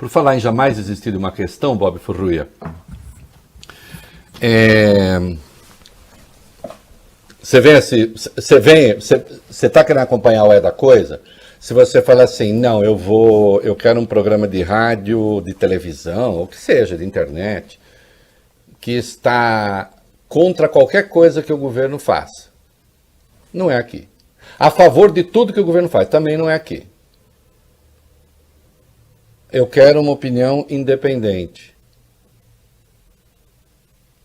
Por falar em jamais existir uma questão, Bob Furruia, você está querendo acompanhar o É da Coisa? Se você falar assim, não, eu quero um programa de rádio, de televisão, ou que seja, de internet, que está contra qualquer coisa que o governo faça. Não é aqui. A favor de tudo que o governo faz, também não é aqui. Eu quero uma opinião independente,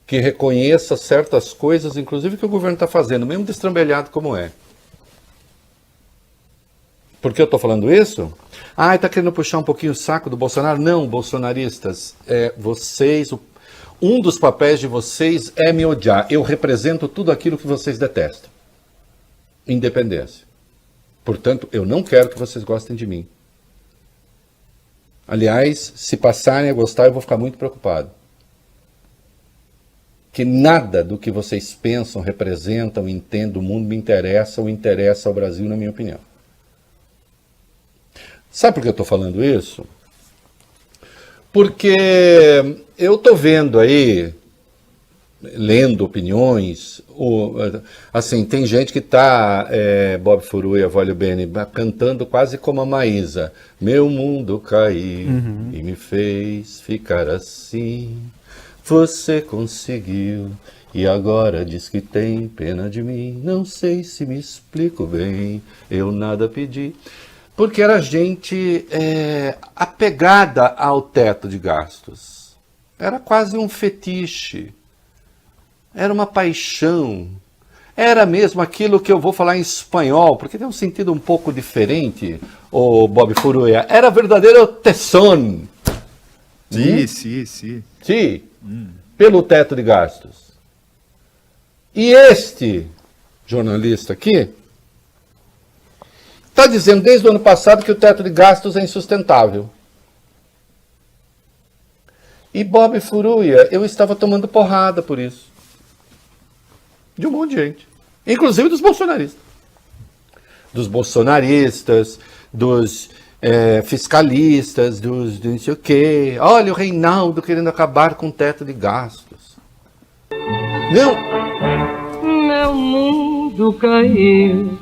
que reconheça certas coisas, inclusive que o governo está fazendo, mesmo destrambelhado como é. Por que eu estou falando isso? Está querendo puxar um pouquinho o saco do Bolsonaro? Não, bolsonaristas, um dos papéis de vocês é me odiar. Eu represento tudo aquilo que vocês detestam. Independência. Portanto, eu não quero que vocês gostem de mim. Aliás, se passarem a gostar, eu vou ficar muito preocupado. Que nada do que vocês pensam, representam, entendem, o mundo me interessa ou interessa ao Brasil, na minha opinião. Sabe por que eu estou falando isso? Porque eu estou vendo aí, lendo opiniões, assim, tem gente que está, Bob Furruia, Voglio Bene, cantando quase como a Maísa. Meu mundo caiu e me fez ficar assim. Você conseguiu e agora diz que tem pena de mim. Não sei se me explico bem, eu nada pedi. Porque era gente apegada ao teto de gastos. Era quase um fetiche. Era uma paixão. Era mesmo aquilo que eu vou falar em espanhol, porque tem um sentido um pouco diferente, o Bob Furruia. Era verdadeiro tesão. Sim. Sim, pelo teto de gastos. E este jornalista aqui está dizendo desde o ano passado que o teto de gastos é insustentável. E Bob Furruia, eu estava tomando porrada por isso. De um monte de gente. Inclusive dos bolsonaristas. Dos bolsonaristas, dos fiscalistas, dos não sei o quê. Olha o Reinaldo querendo acabar com o teto de gastos. Não! Meu mundo caiu.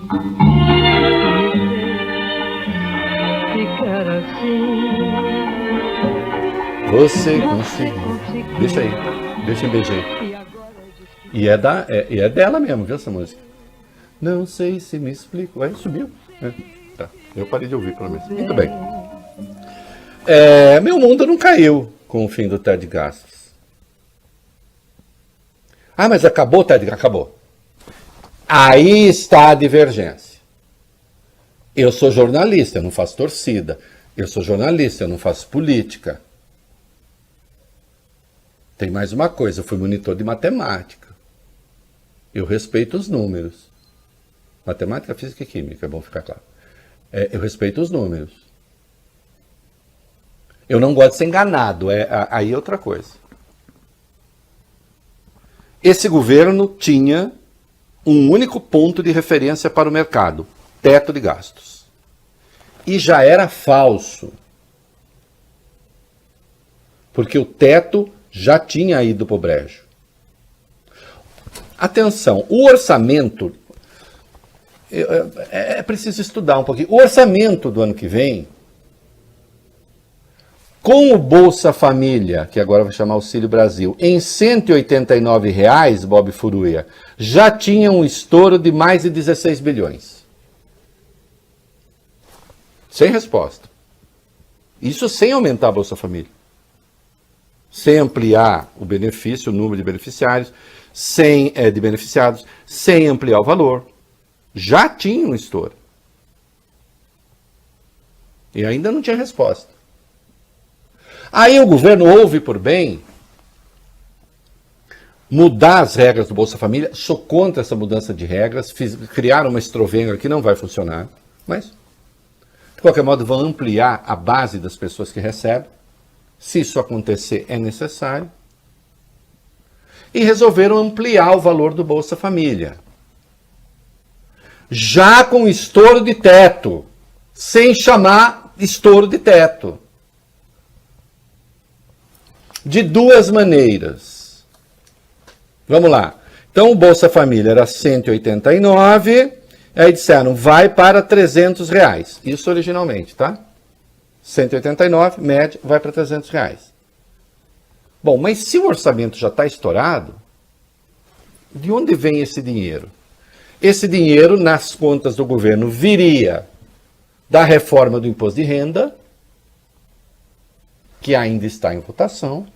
Ficar assim. Você conseguiu. Deixa aí. Deixa eu beijar. E é dela mesmo, viu, essa música? Não sei se me explico. Aí subiu. Tá. Eu parei de ouvir, pelo menos. Muito bem. Meu mundo não caiu com o fim do teto de gastos. Mas acabou o teto de gastos? Acabou. Aí está a divergência. Eu sou jornalista, eu não faço torcida. Eu sou jornalista, eu não faço política. Tem mais uma coisa, eu fui monitor de matemática. Eu respeito os números. Matemática, física e química, é bom ficar claro. Eu respeito os números. Eu não gosto de ser enganado, aí é outra coisa. Esse governo tinha um único ponto de referência para o mercado, teto de gastos. E já era falso. Porque o teto já tinha ido para o brejo. Atenção, o orçamento, é preciso estudar um pouquinho. O orçamento do ano que vem, com o Bolsa Família, que agora vai chamar Auxílio Brasil, em R$ 189, Bob Furruia, já tinha um estouro de mais de 16 bilhões. Sem resposta. Isso sem aumentar a Bolsa Família. Sem ampliar o benefício, o número de beneficiários, de beneficiados, sem ampliar o valor. Já tinha um estouro. E ainda não tinha resposta. Aí o governo ouve por bem mudar as regras do Bolsa Família. Sou contra essa mudança de regras. Criaram uma estrovenga que não vai funcionar. Mas, de qualquer modo, vão ampliar a base das pessoas que recebem. Se isso acontecer, é necessário. E resolveram ampliar o valor do Bolsa Família. Já com estouro de teto. Sem chamar estouro de teto. de duas maneiras. Vamos lá. Então, o Bolsa Família era 189, aí disseram, vai para R$300. Isso originalmente, tá? 189, média, vai para R$300. Bom, mas se o orçamento já está estourado, de onde vem esse dinheiro? Esse dinheiro, nas contas do governo, viria da reforma do imposto de renda, que ainda está em votação,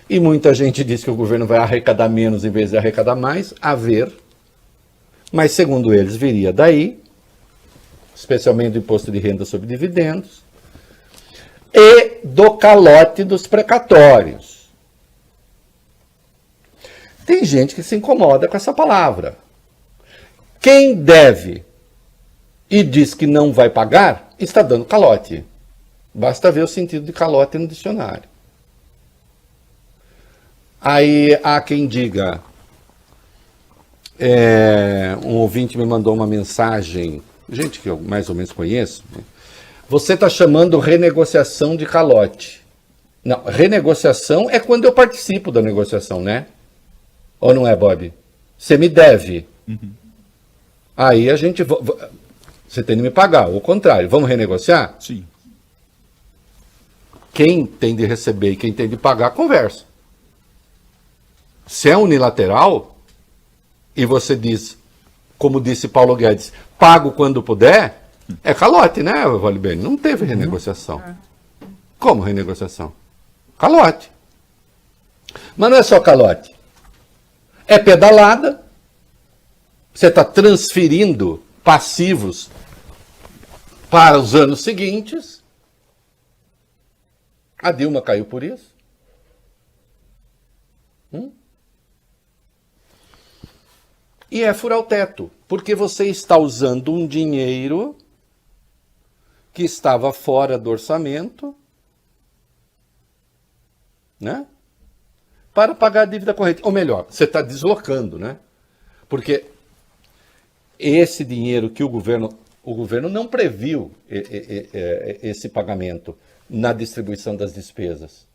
e muita gente diz que o governo vai arrecadar menos em vez de arrecadar mais, a ver. Mas, segundo eles, viria daí, especialmente do imposto de renda sobre dividendos, e do calote dos precatórios. Tem gente que se incomoda com essa palavra. Quem deve e diz que não vai pagar, está dando calote. Basta ver o sentido de calote no dicionário. Aí há quem diga, um ouvinte me mandou uma mensagem, gente que eu mais ou menos conheço, né? Você está chamando renegociação de calote. Não, renegociação é quando eu participo da negociação, né? Ou não é, Bob? Você me deve. Uhum. Aí a gente... Você tem de me pagar, ou o contrário. Vamos renegociar? Sim. Quem tem de receber e quem tem de pagar, conversa. Se é unilateral, e você diz, como disse Paulo Guedes, pago quando puder, é calote, né, Vale Bene? Não teve renegociação. Como renegociação? Calote. Mas não é só calote. É pedalada. Você está transferindo passivos para os anos seguintes. A Dilma caiu por isso. E é furar o teto, porque você está usando um dinheiro que estava fora do orçamento, né? Para pagar a dívida corrente. Ou melhor, você está deslocando, né? Porque esse dinheiro que o governo não previu esse pagamento na distribuição das despesas.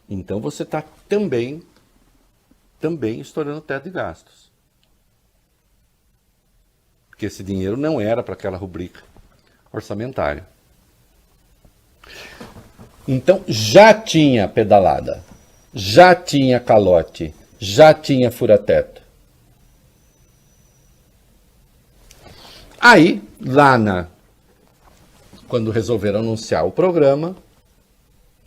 Então você está também estourando o teto de gastos. Porque esse dinheiro não era para aquela rubrica orçamentária. Então já tinha pedalada, já tinha calote, já tinha fura-teto. Aí, quando resolveram anunciar o programa,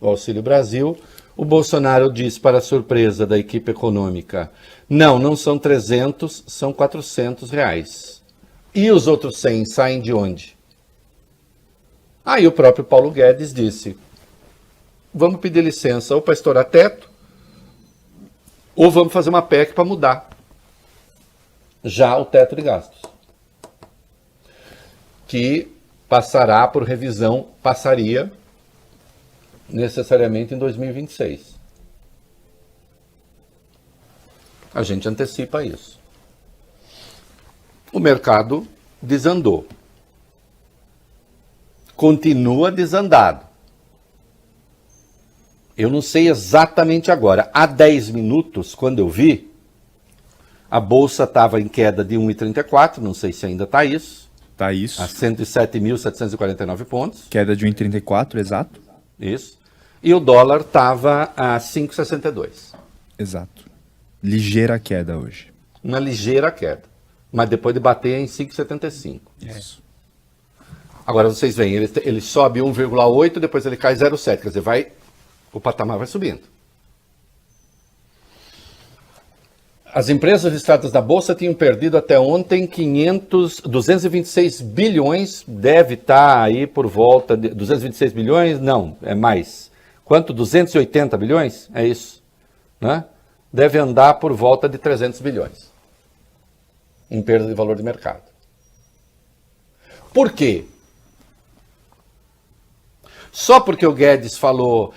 o Auxílio Brasil, o Bolsonaro disse, para a surpresa da equipe econômica, não são 300, são R$400. E os outros 100 saem de onde? Aí o próprio Paulo Guedes disse, vamos pedir licença ou para estourar teto, ou vamos fazer uma PEC para mudar já o teto de gastos. Que passaria necessariamente em 2026. A gente antecipa isso. O mercado desandou. Continua desandado. Eu não sei exatamente agora. Há 10 minutos, quando eu vi, a Bolsa estava em queda de 1,34, não sei se ainda está isso. Tá isso. A 107.749 pontos. Queda de 1,34, exato. Isso. E o dólar estava a 5,62. Exato. Ligeira queda hoje. Uma ligeira queda. Mas depois de bater em 5,75. Isso. Agora vocês veem, ele sobe 1,8, depois ele cai 0,7. Quer dizer, o patamar vai subindo. As empresas listadas na Bolsa tinham perdido até ontem 226 bilhões, deve estar aí por volta de 226 bilhões, não, é mais. Quanto? 280 bilhões? É isso, né? Deve andar por volta de 300 bilhões em perda de valor de mercado. Por quê? Só porque o Guedes falou,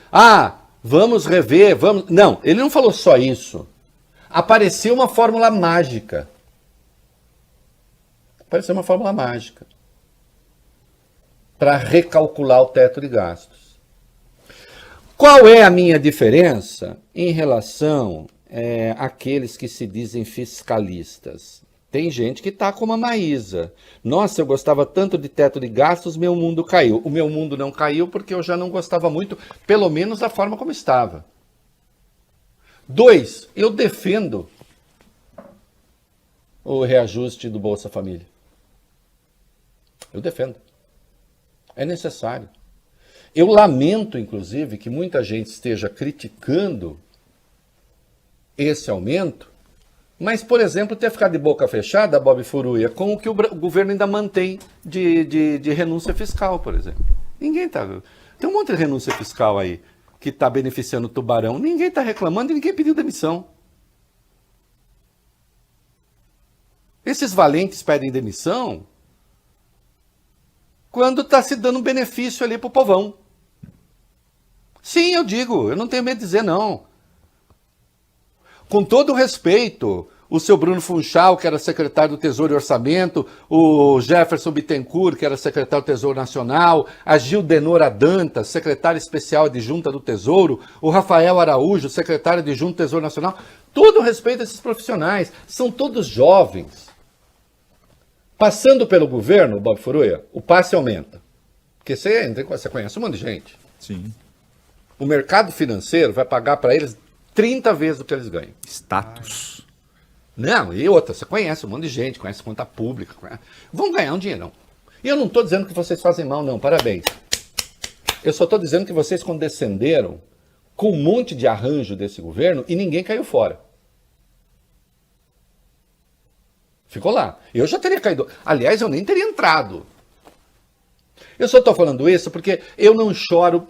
vamos rever, vamos... Não, ele não falou só isso. Apareceu uma fórmula mágica. para recalcular o teto de gastos. Qual é a minha diferença em relação àqueles que se dizem fiscalistas? Tem gente que está como a Maísa. Nossa, eu gostava tanto de teto de gastos, meu mundo caiu. O meu mundo não caiu porque eu já não gostava muito, pelo menos da forma como estava. 2, eu defendo o reajuste do Bolsa Família. Eu defendo. É necessário. Eu lamento, inclusive, que muita gente esteja criticando esse aumento, mas, por exemplo, ter ficado de boca fechada, Bob Furuia, com o que o governo ainda mantém de renúncia fiscal, por exemplo. Ninguém está... Tem um monte de renúncia fiscal aí que está beneficiando o Tubarão. Ninguém está reclamando e ninguém pediu demissão. Esses valentes pedem demissão quando está se dando benefício ali para o povão. Sim, eu digo, eu não tenho medo de dizer não. Com todo o respeito, o seu Bruno Funchal, que era secretário do Tesouro e Orçamento, o Jefferson Bittencourt, que era secretário do Tesouro Nacional, a Gildenora Dantas, secretária especial adjunta do Tesouro, o Rafael Araújo, secretário adjunto do Tesouro Nacional, todo o respeito a esses profissionais, são todos jovens. Passando pelo governo, Bob Furuia, o passe aumenta. Porque você conhece um monte de gente. Sim. O mercado financeiro vai pagar para eles 30 vezes o que eles ganham. Status. Não, e outra, você conhece um monte de gente, conhece conta pública. Vão ganhar um dinheirão. E eu não estou dizendo que vocês fazem mal, não, parabéns. Eu só estou dizendo que vocês condescenderam com um monte de arranjo desse governo e ninguém caiu fora. Ficou lá. Eu já teria caído. Aliás, eu nem teria entrado. Eu só estou falando isso porque eu não choro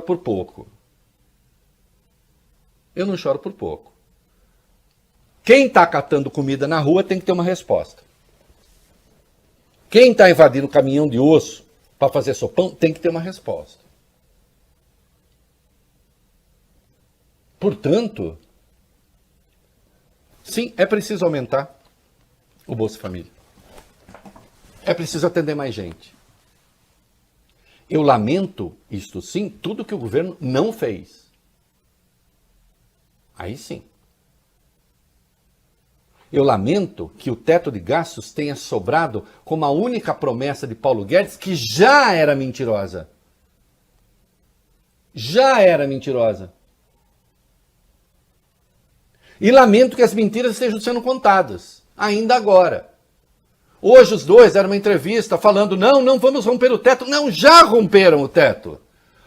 por pouco. Eu não choro por pouco. Quem está catando comida na rua tem que ter uma resposta. Quem está invadindo caminhão de osso para fazer sopão tem que ter uma resposta. Portanto, sim, é preciso aumentar o Bolsa Família. É preciso atender mais gente. Eu lamento, isto sim, tudo que o governo não fez. Aí sim. Eu lamento que o teto de gastos tenha sobrado como a única promessa de Paulo Guedes, que já era mentirosa. Já era mentirosa. E lamento que as mentiras estejam sendo contadas, ainda agora. Hoje os dois deram uma entrevista falando, não vamos romper o teto. Não, já romperam o teto.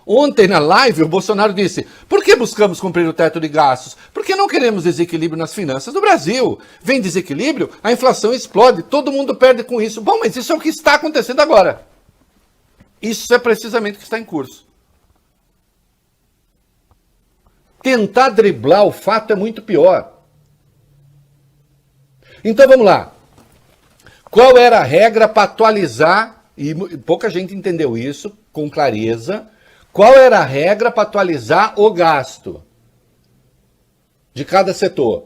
Ontem na live o Bolsonaro disse, por que buscamos cumprir o teto de gastos? Porque não queremos desequilíbrio nas finanças do Brasil. Vem desequilíbrio, a inflação explode, todo mundo perde com isso. Bom, mas isso é o que está acontecendo agora. Isso é precisamente o que está em curso. Tentar driblar o fato é muito pior. Então vamos lá. Qual era a regra para atualizar, e pouca gente entendeu isso com clareza, qual era a regra para atualizar o gasto de cada setor?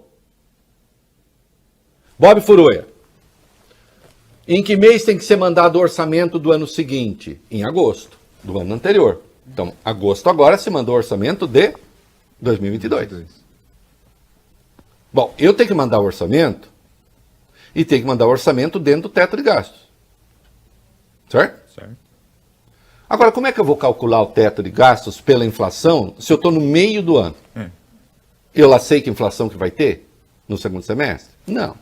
Bob Furuia, em que mês tem que ser mandado o orçamento do ano seguinte? Em agosto, do ano anterior. Então, agosto agora se mandou o orçamento de 2022. Bom, eu tenho que mandar o orçamento e tenho que mandar o orçamento dentro do teto de gastos. Certo? Certo. Agora, como é que eu vou calcular o teto de gastos pela inflação se eu estou no meio do ano? Eu lá sei que inflação que vai ter no segundo semestre? Não.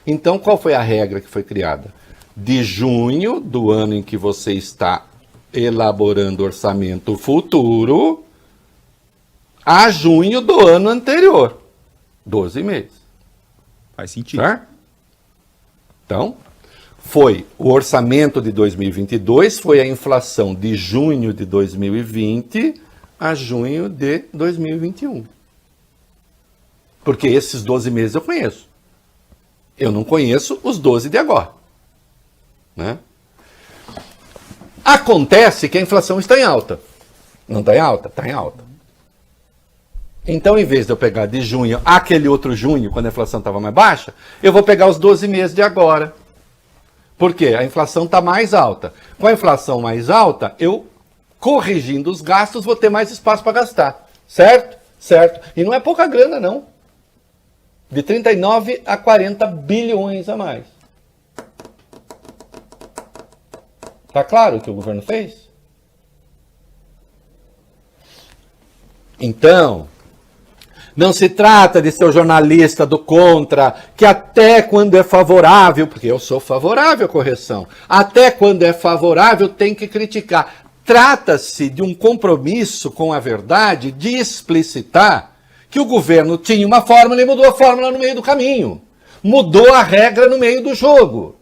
Então, qual foi a regra que foi criada? De junho do ano em que você está elaborando orçamento futuro a junho do ano anterior. 12 meses. Faz sentido. Certo? Então, foi o orçamento de 2022, foi a inflação de junho de 2020 a junho de 2021. Porque esses 12 meses eu conheço. Eu não conheço os 12 de agora. Né? Acontece que a inflação está em alta. Não está em alta? Está em alta. Então, em vez de eu pegar de junho, aquele outro junho, quando a inflação estava mais baixa, eu vou pegar os 12 meses de agora. Por quê? A inflação está mais alta. Com a inflação mais alta, eu, corrigindo os gastos, vou ter mais espaço para gastar. Certo? Certo. E não é pouca grana, não. De 39 a 40 bilhões a mais. Tá claro o que o governo fez? Então, não se trata de ser o jornalista do contra, que até quando é favorável, porque eu sou favorável à correção, até quando é favorável tem que criticar. Trata-se de um compromisso com a verdade de explicitar que o governo tinha uma fórmula e mudou a fórmula no meio do caminho. Mudou a regra no meio do jogo.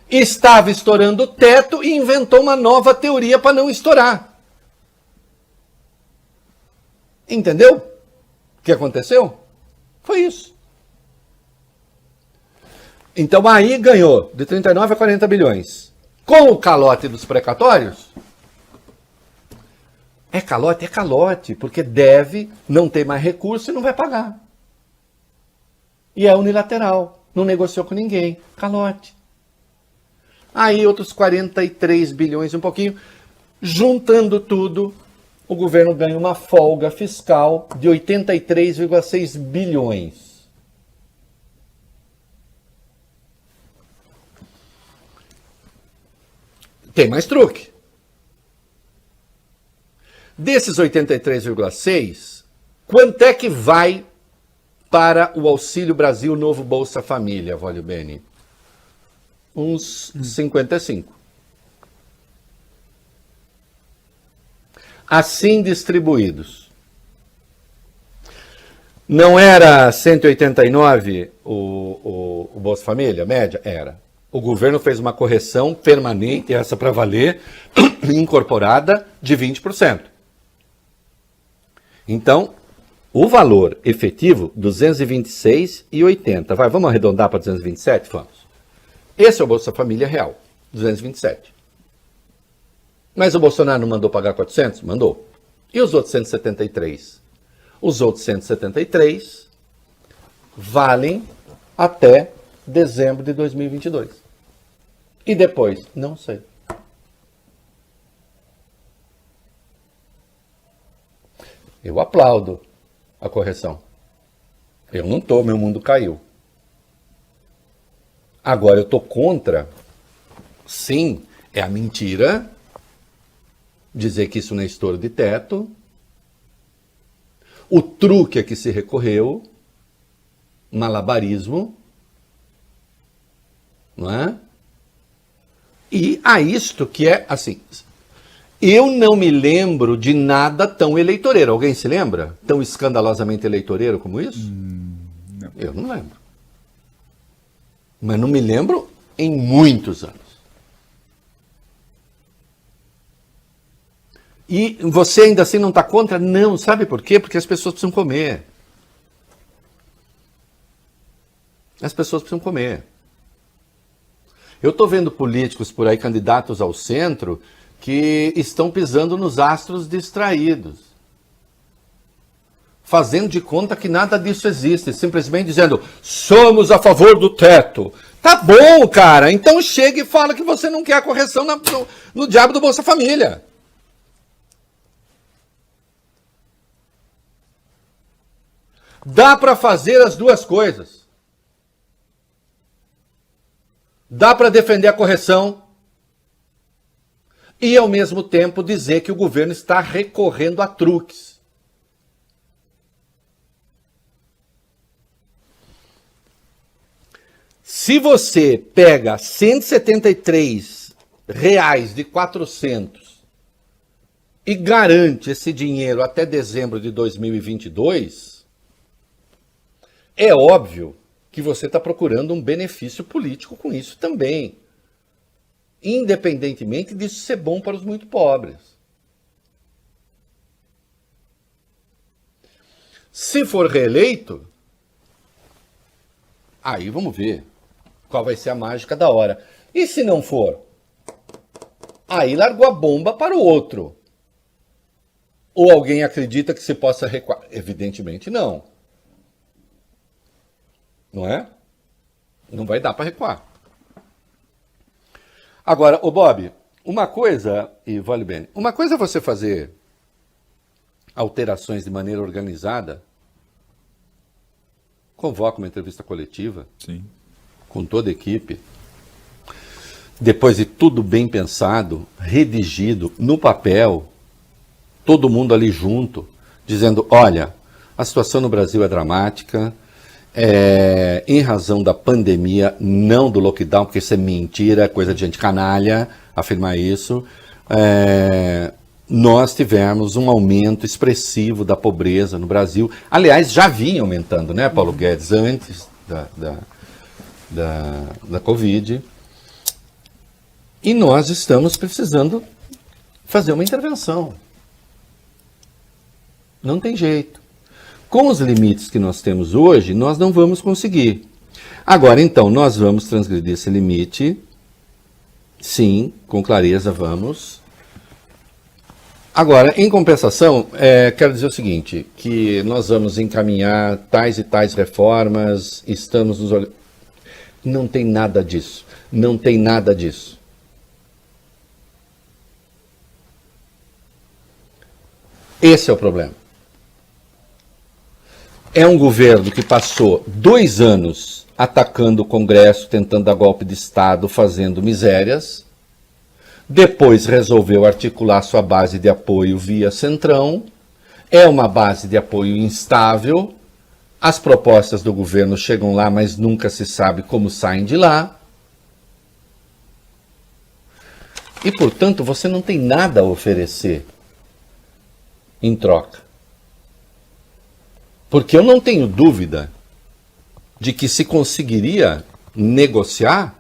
Estava estourando o teto e inventou uma nova teoria para não estourar. Entendeu o que aconteceu? Foi isso. Então aí ganhou de 39 a 40 bilhões. Com o calote dos precatórios, é calote, porque deve, não tem mais recurso e não vai pagar. E é unilateral, não negociou com ninguém, calote. Aí outros 43 bilhões, um pouquinho, juntando tudo, o governo ganha uma folga fiscal de 83,6 bilhões. Tem mais truque. Desses 83,6, quanto é que vai para o Auxílio Brasil Novo Bolsa Família, Vólio Bene? Uns 55. Assim distribuídos. Não era 189 o Bolsa Família, média? Era. O governo fez uma correção permanente, essa para valer, incorporada, de 20%. Então, o valor efetivo, 226,80. Vai, vamos arredondar para 227? Vamos. Esse é o Bolsa Família real, 227. Mas o Bolsonaro não mandou pagar 400? Mandou. E os outros 173? Os outros 173 valem até dezembro de 2022. E depois? Não sei. Eu aplaudo a correção. Eu não estou, meu mundo caiu. Agora eu estou contra, sim, é a mentira, dizer que isso não é estouro de teto, o truque a que se recorreu, malabarismo, não é? E a isto que é assim, eu não me lembro de nada tão eleitoreiro. Alguém se lembra? Tão escandalosamente eleitoreiro como isso? Não. Eu não lembro. Mas não me lembro em muitos anos. E você ainda assim não está contra? Não, sabe por quê? Porque as pessoas precisam comer. As pessoas precisam comer. Eu estou vendo políticos por aí, candidatos ao centro, que estão pisando nos astros distraídos. Fazendo de conta que nada disso existe. Simplesmente dizendo, somos a favor do teto. Tá bom, cara. Então chega e fala que você não quer a correção no diabo do Bolsa Família. Dá para fazer as duas coisas. Dá para defender a correção e, ao mesmo tempo, dizer que o governo está recorrendo a truques. Se você pega R$173 de 400 e garante esse dinheiro até dezembro de 2022, é óbvio que você está procurando um benefício político com isso também. Independentemente disso ser bom para os muito pobres. Se for reeleito, aí vamos ver qual vai ser a mágica da hora. E se não for? Aí largou a bomba para o outro. Ou alguém acredita que se possa recuar? Evidentemente não. Não é? Não vai dar para recuar. Agora, ô Bob, uma coisa, e vale bem, uma coisa é você fazer alterações de maneira organizada, convoca uma entrevista coletiva, Sim. com toda a equipe, depois de tudo bem pensado, redigido, no papel, todo mundo ali junto, dizendo, olha, a situação no Brasil é dramática, em razão da pandemia, não do lockdown, porque isso é mentira, é coisa de gente canalha afirmar isso, nós tivemos um aumento expressivo da pobreza no Brasil. Aliás, já vinha aumentando, né, Paulo Guedes, antes da Covid. E nós estamos precisando fazer uma intervenção. Não tem jeito. Com os limites que nós temos hoje, nós não vamos conseguir. Agora, então, nós vamos transgredir esse limite. Sim, com clareza vamos. Agora, em compensação, quero dizer o seguinte, que nós vamos encaminhar tais e tais reformas, estamos nos olhando. Não tem nada disso. Não tem nada disso. Esse é o problema. É um governo que passou 2 anos atacando o Congresso, tentando dar golpe de Estado, fazendo misérias. Depois resolveu articular sua base de apoio via Centrão. É uma base de apoio instável. As propostas do governo chegam lá, mas nunca se sabe como saem de lá. E, portanto, você não tem nada a oferecer em troca. Porque eu não tenho dúvida de que se conseguiria negociar,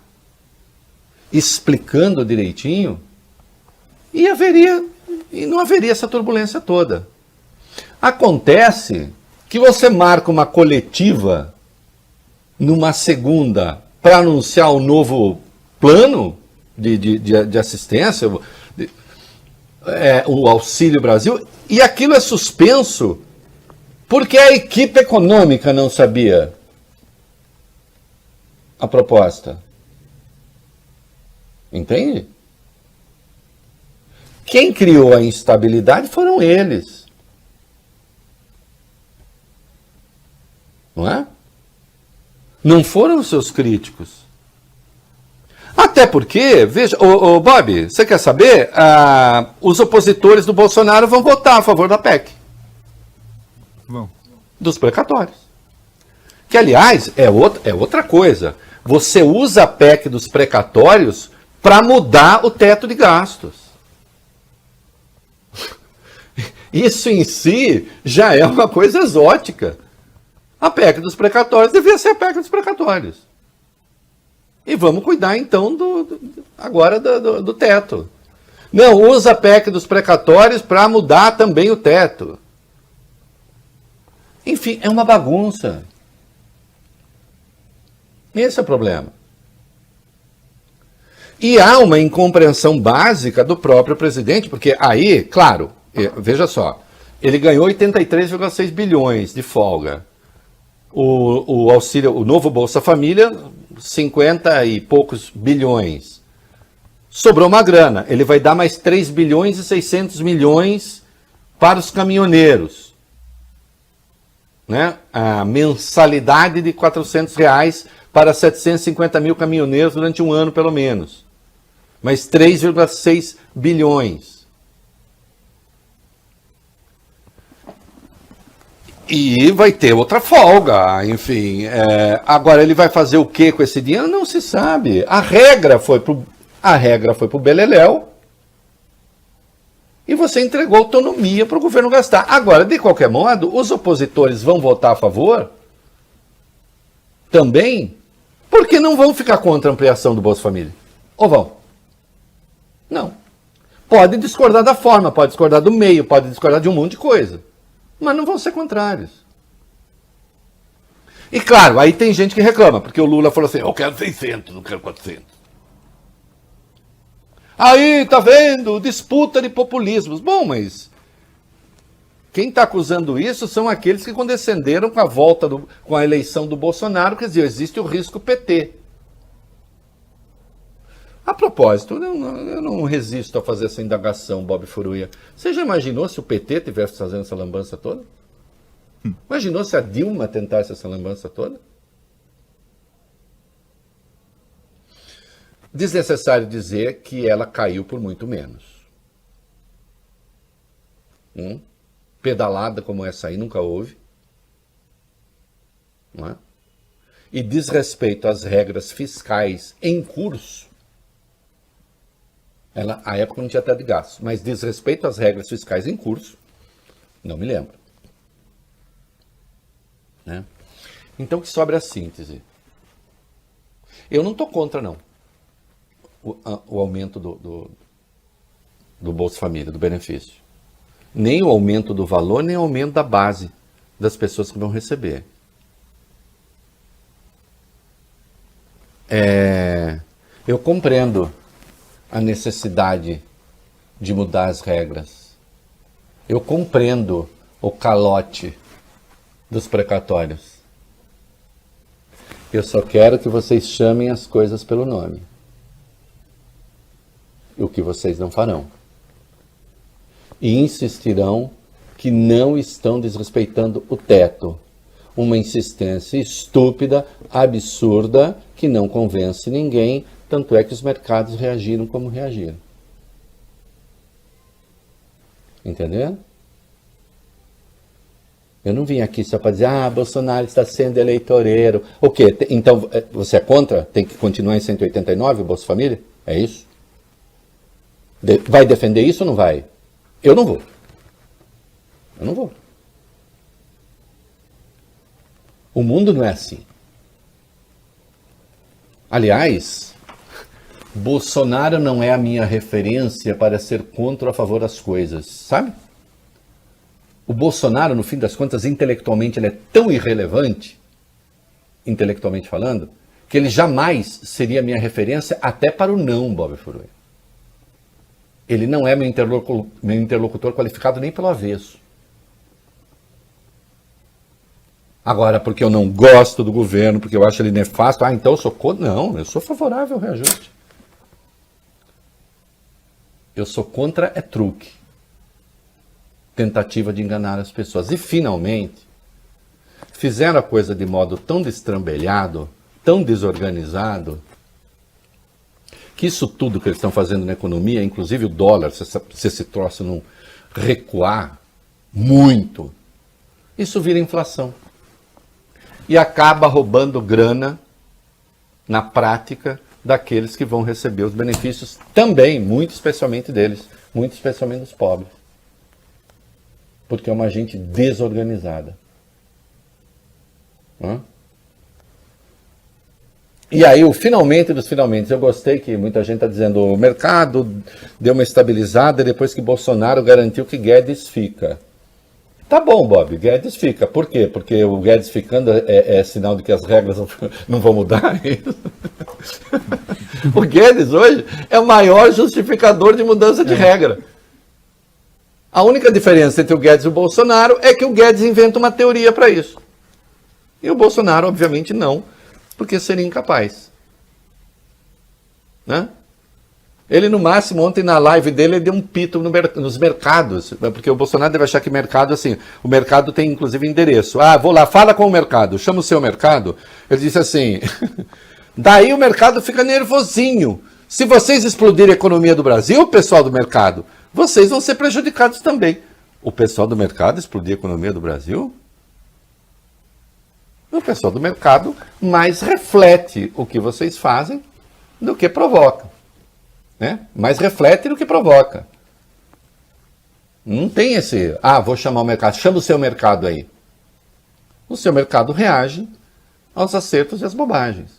explicando direitinho, e não haveria essa turbulência toda. Acontece que você marca uma coletiva numa segunda para anunciar um novo plano de assistência, o Auxílio Brasil, e aquilo é suspenso porque a equipe econômica não sabia a proposta. Entende? Quem criou a instabilidade foram eles. Não é? Não foram os seus críticos. Até porque, veja, Bob, você quer saber? Os opositores do Bolsonaro vão votar a favor da PEC. Bom. Dos precatórios. Que, aliás, é outra coisa. Você usa a PEC dos precatórios para mudar o teto de gastos. Isso em si já é uma coisa exótica. A PEC dos precatórios devia ser a PEC dos precatórios. E vamos cuidar, então, agora do teto. Não, usa a PEC dos precatórios para mudar também o teto. Enfim, é uma bagunça. Esse é o problema. E há uma incompreensão básica do próprio presidente, porque aí, claro, veja só, ele ganhou 83,6 bilhões de folga. O auxílio, o novo Bolsa Família, 50 e poucos bilhões. Sobrou uma grana. Ele vai dar mais 3 bilhões e 600 milhões para os caminhoneiros. Né? A mensalidade de R$400 para 750 mil caminhoneiros durante um ano, pelo menos. Mais 3,6 bilhões. E vai ter outra folga, enfim. Agora, ele vai fazer o que com esse dinheiro? Não se sabe. A regra foi pro beleléu e você entregou autonomia para o governo gastar. Agora, de qualquer modo, os opositores vão votar a favor também, porque não vão ficar contra a ampliação do Bolsa Família. Ou vão? Não. Pode discordar da forma, pode discordar do meio, pode discordar de um monte de coisa. Mas não vão ser contrários. E claro, aí tem gente que reclama, porque o Lula falou assim, eu quero 600, não quero 400. Aí, tá vendo, disputa de populismos. Bom, mas quem está acusando isso são aqueles que condescenderam com a eleição do Bolsonaro, quer dizer, existe o risco PT. A propósito, eu não resisto a fazer essa indagação, Bob Furuia. Você já imaginou se o PT tivesse fazendo essa lambança toda? Imaginou se a Dilma tentasse essa lambança toda? Desnecessário dizer que ela caiu por muito menos. Pedalada como essa aí nunca houve. Não é? E desrespeito às regras fiscais em curso. Ela, à época, não tinha teto de gastos, mas desrespeito às regras fiscais em curso, não me lembro. Né? Então, que sobra a síntese. Eu não estou contra, não, o aumento do Bolsa Família, do benefício. Nem o aumento do valor, nem o aumento da base das pessoas que vão receber. Eu compreendo a necessidade de mudar as regras. Eu compreendo o calote dos precatórios. Eu só quero que vocês chamem as coisas pelo nome. O que vocês não farão. E insistirão que não estão desrespeitando o teto. Uma insistência estúpida, absurda, que não convence ninguém, tanto é que os mercados reagiram como reagiram. Entendeu? Eu não vim aqui só para dizer, Bolsonaro está sendo eleitoreiro. O quê? Então, você é contra? Tem que continuar em 189 o Bolsa Família? É isso? Vai defender isso ou não vai? Eu não vou. Eu não vou. O mundo não é assim. Aliás, Bolsonaro não é a minha referência para ser contra ou a favor das coisas, sabe? O Bolsonaro, no fim das contas, intelectualmente, ele é tão irrelevante, intelectualmente falando, que ele jamais seria minha referência até para o não, Bob Furuia. Ele não é meu interlocutor qualificado nem pelo avesso. Agora, porque eu não gosto do governo, porque eu acho ele nefasto, então eu sou contra. Não, eu sou favorável ao reajuste. Eu sou contra truque. Tentativa de enganar as pessoas. E, finalmente, fizeram a coisa de modo tão destrambelhado, tão desorganizado, que isso tudo que eles estão fazendo na economia, inclusive o dólar, se esse troço não recuar muito, isso vira inflação. E acaba roubando grana, na prática, daqueles que vão receber os benefícios também, muito especialmente deles, muito especialmente dos pobres. Porque é uma gente desorganizada. E aí, o finalmente dos finalmente, eu gostei que muita gente está dizendo, o mercado deu uma estabilizada depois que Bolsonaro garantiu que Guedes fica. Tá bom, Bob, Guedes fica. Por quê? Porque o Guedes ficando é sinal de que as regras não vão mudar? O Guedes hoje é o maior justificador de mudança de regra. A única diferença entre o Guedes e o Bolsonaro é que o Guedes inventa uma teoria para isso. E o Bolsonaro, obviamente, não, porque seria incapaz. Né? Ele, no máximo, ontem na live dele, ele deu um pito nos mercados, porque o Bolsonaro deve achar que mercado, assim, o mercado tem, inclusive, endereço. Vou lá, fala com o mercado, chama o seu mercado. Ele disse assim, daí o mercado fica nervosinho. Se vocês explodirem a economia do Brasil, pessoal do mercado, vocês vão ser prejudicados também. O pessoal do mercado explodir a economia do Brasil? O pessoal do mercado mais reflete o que vocês fazem do que provoca. Né? Mais reflete do que provoca. Não tem esse, vou chamar o mercado, chama o seu mercado aí. O seu mercado reage aos acertos e às bobagens.